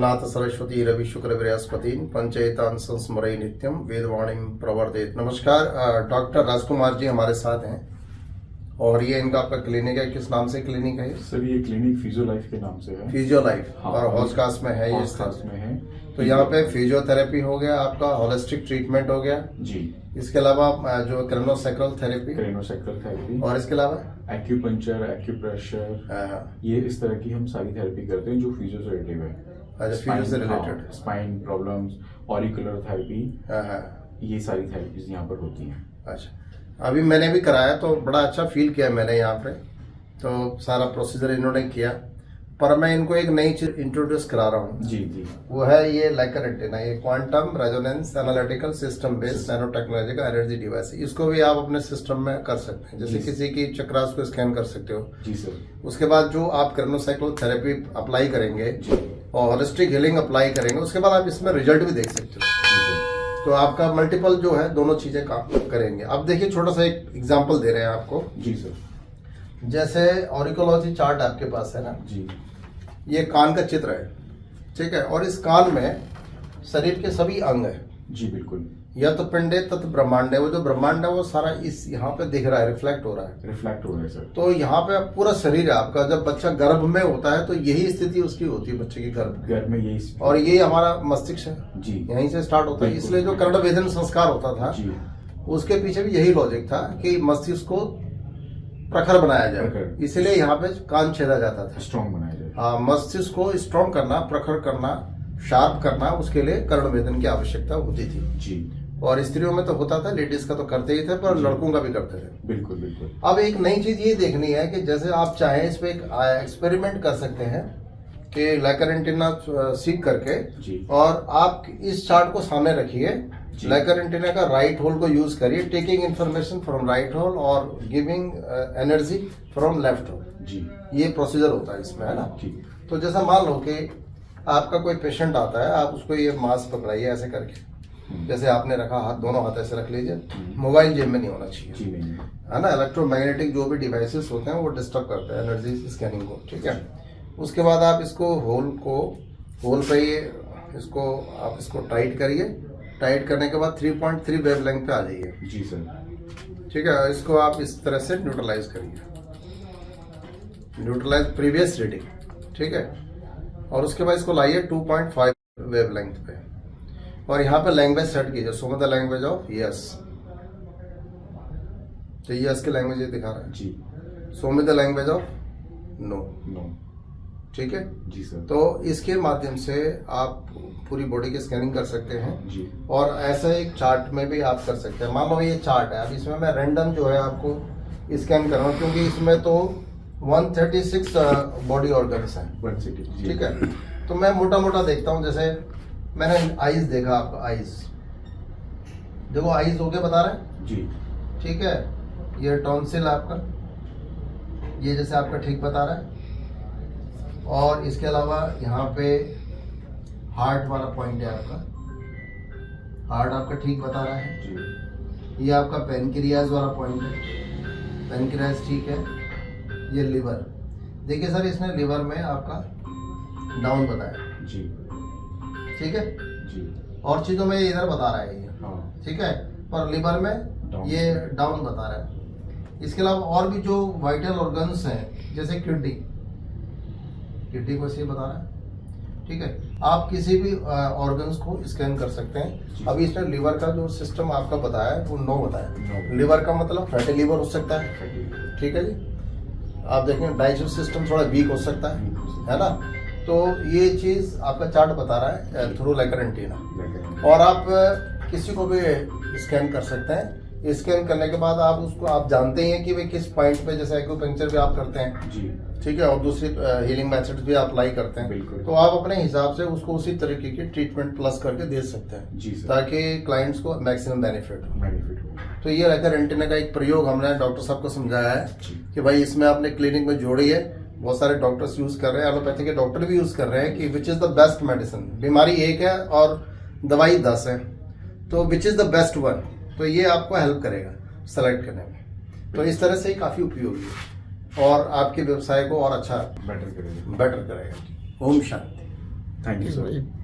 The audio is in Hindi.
प्रणनाथ सरस्वती रवि शुक्र बृहस्पति पंचेतान संस्मरय नित्यम वेदवाणी प्रवर्तित। नमस्कार, डॉक्टर राजकुमार जी हमारे साथ हैं और ये इनका आपका क्लिनिक है। किस नाम से क्लिनिक है सर? ये क्लिनिक फिजियो लाइफ के नाम से है। Physio life. हाँ, और हॉस्कास में है, ये हॉस्कास में है। तो यहाँ पे फिजियोथेरेपी हो गया, आपका होलिस्टिक ट्रीटमेंट हो गया जी। इसके अलावा जो क्रेनोसैक्रल थेरेपी और इसके अलावा एक्यूपंक्चर, एक्यूप्रेशर, ये इस तरह की हम सारी थेरेपी करते हैं जो फिजियो से रिलेटेड है। अच्छा, फिजियो से related spine problems, auricular therapy, ये सारी थेरेपीज यहाँ पर होती हैं। अच्छा, अभी मैंने भी कराया तो बड़ा अच्छा फील किया मैंने यहाँ पे। तो सारा प्रोसीजर इन्होंने किया, पर मैं इनको एक नई चीज इंट्रोड्यूस करा रहा हूँ जी जी। वो है ये लेकर रेटिना, ये quantum resonance analytical system based nano technology का एनर्जी डिवाइस। इसको भी आप अपने सिस्टम में कर सकते हैं, जैसे किसी की चक्रास को स्कैन कर सकते हो जी सर। उसके बाद जो आप क्रेनोसाइक्लिक थेरेपी अप्लाई करेंगे और होलिस्टिक हीलिंग अप्लाई करेंगे, उसके बाद आप इसमें रिजल्ट भी देख सकते हो। तो आपका मल्टीपल जो है दोनों चीजें काम करेंगे। अब देखिए, छोटा सा एक एग्जांपल दे रहे हैं आपको जी सर। जैसे ऑरिकोलॉजी चार्ट आपके पास है ना जी, ये कान का चित्र है, ठीक है। और इस कान में शरीर के सभी अंग है जी बिल्कुल। यत पिंडे तत् ब्रह्मांड है, वो जो ब्रह्मांड है वो सारा इस यहाँ पे दिख रहा है, रिफ्लेक्ट हो रहा है सर। तो यहाँ पे पूरा शरीर है आपका। जब बच्चा गर्भ में होता है तो यही स्थिति उसकी होती है, बच्चे की गर्भ में यही। और यही हमारा मस्तिष्क है जी, यहीं से स्टार्ट होता है। इसलिए जो कर्ण वेदन संस्कार होता था जी, उसके पीछे भी यही लॉजिक था कि मस्तिष्क को प्रखर बनाया जाए, इसलिए यहाँ पे कान छेदा जाता था, स्ट्रॉन्ग बनाया जाए। हाँ, मस्तिष्क को स्ट्रॉन्ग करना, प्रखर करना, शार्प करना, उसके लिए कर्ण वेदन की आवश्यकता होती थी जी। और स्त्रियों में तो होता था, लेडीज का तो करते ही थे, पर लड़कों का भी करते थे। बिल्कुल बिल्कुल। अब एक नई चीज ये देखनी है कि जैसे आप चाहें इस पे एक एक्सपेरिमेंट कर सकते हैं कि लेकर एंटीना सीख करके जी। और आप इस चार्ट को सामने रखिए, लेकर एंटीना का राइट होल को यूज करिए, taking information from right hole और giving energy from left hole जी। ये प्रोसीजर होता है इसमें, है ना। तो जैसा मान लो कि आपका कोई पेशेंट आता है, आप उसको ये मास्क पकड़ाइए ऐसे करके, जैसे आपने रखा हाथ, दोनों हाथ ऐसे रख लीजिए। मोबाइल जेब में नहीं होना चाहिए, है ना। इलेक्ट्रोमैग्नेटिक जो भी डिवाइसेस होते हैं वो डिस्टर्ब करते हैं एनर्जी स्कैनिंग को, ठीक है। उसके बाद आप इसको होल पे इसको आप इसको टाइट करिए। टाइट करने के बाद 3.3 वेवलेंथ पे आ जाइए जी सर, ठीक है। इसको आप इस तरह से न्यूट्रलाइज करिए, न्यूट्रलाइज प्रीवियस रीडिंग, ठीक है। और उसके बाद इसको लाइए 2.5 वेवलेंथ पे और यहाँ पे लैंग्वेज सेट कीजिए, show the language of yes. तो यस की लैंग्वेज ये दिखा रहा है जी। Show me the language of no, ठीक है जी सर। तो इसके माध्यम से आप पूरी बॉडी की स्कैनिंग कर सकते हैं जी। और ऐसा एक चार्ट में भी आप कर सकते हैं। मान लो ये चार्ट है, अब इसमें मैं रैंडम जो है आपको स्कैन कर रहा हूँ, क्योंकि इसमें तो 136 बॉडी ऑर्गन्स हैं, ठीक है। तो मैं मोटा मोटा देखता हूँ, जैसे मैंने आईज देखा, आपका आईज देखो, आईज हो गया बता रहा है जी, ठीक है। ये टॉन्सिल आपका, ये जैसे आपका ठीक बता रहा है। और इसके अलावा यहाँ पे हार्ट वाला पॉइंट है आपका, हार्ट आपका ठीक बता रहा है जी। ये आपका पेनक्रियाज वाला पॉइंट है, पेनक्रियाज ठीक है। ये लिवर, देखिए सर इसने लिवर में आपका डाउन बताया जी, ठीक है जी। और चीजों में इधर बता रहा है ये, हाँ, ठीक है, पर लिवर में ये डाउन बता रहा है। इसके अलावा और भी जो वाइटल ऑर्गन्स हैं, जैसे किडनी को सही बता रहा है, ठीक है। आप किसी भी ऑर्गन्स को स्कैन कर सकते हैं। अभी इसमें लिवर का जो सिस्टम आपका बताया है वो 9 बताया। लिवर का मतलब फैटी लिवर हो सकता है, ठीक है जी। आप देखें डाइजेस्टिव सिस्टम थोड़ा वीक हो सकता है ना। तो ये चीज आपका चार्ट बता रहा है थ्रू लेकर एंटीना। और आप किसी को भी स्कैन कर सकते हैं। स्कैन करने के बाद आप उसको, आप जानते हैं कि वे किस पॉइंट पे, जैसे एक्यूपंक्चर भी आप करते हैं जी, ठीक है, और दूसरी हीलिंग मेथड्स भी अप्लाई करते हैं, बिल्कुल। तो आप अपने हिसाब से उसको उसी तरीके की ट्रीटमेंट प्लस करके दे सकते हैं जी सर, ताकि क्लाइंट्स को मैक्सिमम बेनिफिट हो। तो ये लेकर एंटीना का एक प्रयोग हमने डॉक्टर साहब को समझाया है कि भाई इसमें अपने क्लिनिक में जोड़ी है। बहुत सारे डॉक्टर्स यूज कर रहे हैं, एलोपैथी के डॉक्टर भी यूज कर रहे हैं कि which is the best medicine. बीमारी एक है और दवाई 10 है, तो which is the best one. तो ये आपको हेल्प करेगा सेलेक्ट करने में। तो इस तरह से ही काफी उपयोगी है और आपके व्यवसाय को और अच्छा बेटर करेगा। ओम शांति। थैंक यू ठीक है सर भाई।